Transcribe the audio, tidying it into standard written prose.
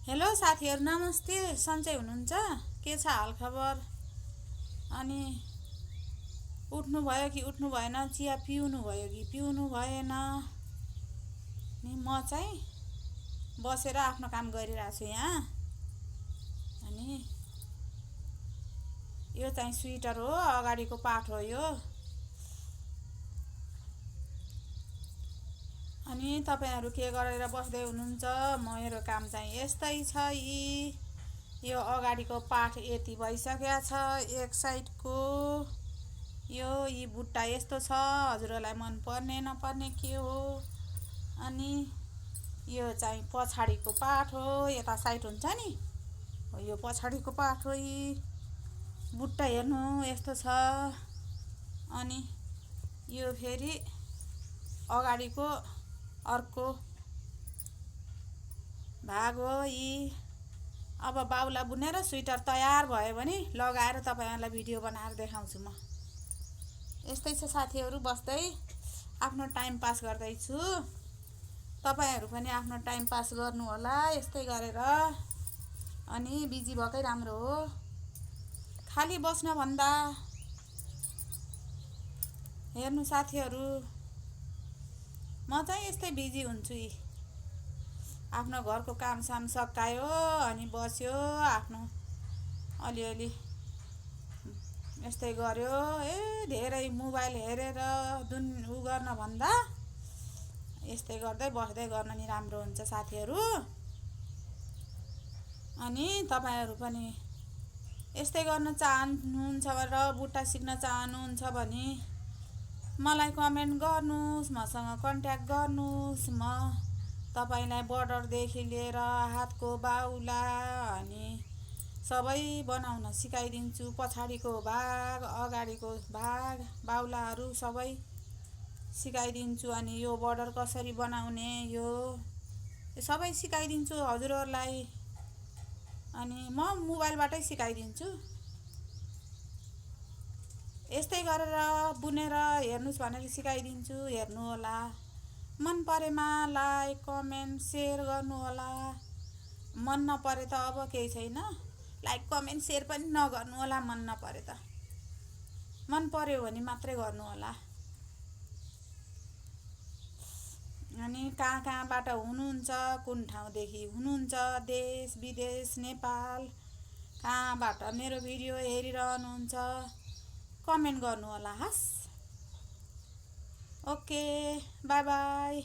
Hello साथीहरु, नमस्ते। सन्चै हुनुहुन्छ? के छ हालखबर? अनि उठ्नु भयो कि उठ्नु भएन? चिया पिउनु भयो कि पिउनु भएन? नि म चाहिँ बसेर आफ्नो काम गरिरहेको छु यहाँ। अनि यो चाहिँ स्वेटर हो, अगाडिको पार्ट हो यो। अनि तपाईहरु के गरेर बस्दै हुनुहुन्छ? मेरो काम चाहिँ यस्तै छ। यो अगाडिको पार्ट यति भइसकेको छ, एक साइडको। यी बुट्टा यस्तो छ, हजुरहरूलाई मन पर्ने नपर्ने के हो? अनि यो चाहिँ पछाडिको पार्ट हो, यता साइड हुन्छ नि, यो पछाडिको पार्ट हो। बुट्टा हेर्नु यस्तो छ। अनि यो फेरि अगाडिको अर्को भाग हो। अब बाउला बुनेर स्वेटर तयार भयो भने लगाएर तपाईहरुलाई भिडियो बनाएर देखाउँछु म। यस्तै छ साथीहरु, बस्दै आफ्नो टाइम पास गर्दै छु। तपाईहरु पनि आफ्नो टाइम पास गर्नु होला यस्तै गरेर। अनि बिजी भकै राम्रो हो, खाली बस्न भन्दा। हेर्नु साथीहरु, म चाहिँ यस्तै बिजी हुन्छु। आफ्नो घरको कामसाम सकायो अनि बस्यो, आफ्नो अलिअलि यस्तै गर्यो। धेरै मोबाइल हेरेर उ गर्न भन्दा यस्तै गर्दै बस्दै गर्न नि राम्रो हुन्छ साथीहरु। अनि तपाईहरु पनि यस्तै गर्न चाहनुहुन्छ र बुट्टा सिक्न चाहनुहुन्छ भने मलाई कमेन्ट गर्नुस्, मसँग कन्ट्याक्ट गर्नुस्। म तपाईलाई बर्डरदेखि लिएर हातको बाउला अनि सबै बनाउन सिकाइदिन्छु। पछाडिको भाग, अगाडिको भाग, बाउलाहरू सबै सिकाइदिन्छु। अनि यो बर्डर कसरी बनाउने यो सबै सिकाइदिन्छु हजुरहरूलाई। अनि म मोबाइलबाटै सिकाइदिन्छु। यस्तै गरेर बुनेर हेर्नुस् भनेर सिकाइदिन्छु, हेर्नु होला। मन परेमा लाइक, कमेन्ट, शेयर गर्नु होला। मन नपरे त अब केही छैन, लाइक, कमेन्ट, शेयर पनि नगर्नु होला। मन नपरे त, मन पर्यो भने मात्रै गर्नु होला। अनि कहाँबाट हुनुहुन्छ, कुन ठाउँदेखि हुनुहुन्छ, देश विदेश, नेपाल कहाँबाट मेरो भिडियो हेरिरहनुहुन्छ, कमेन्ट गर्नु होला। हस्, ओके, बाई बाई।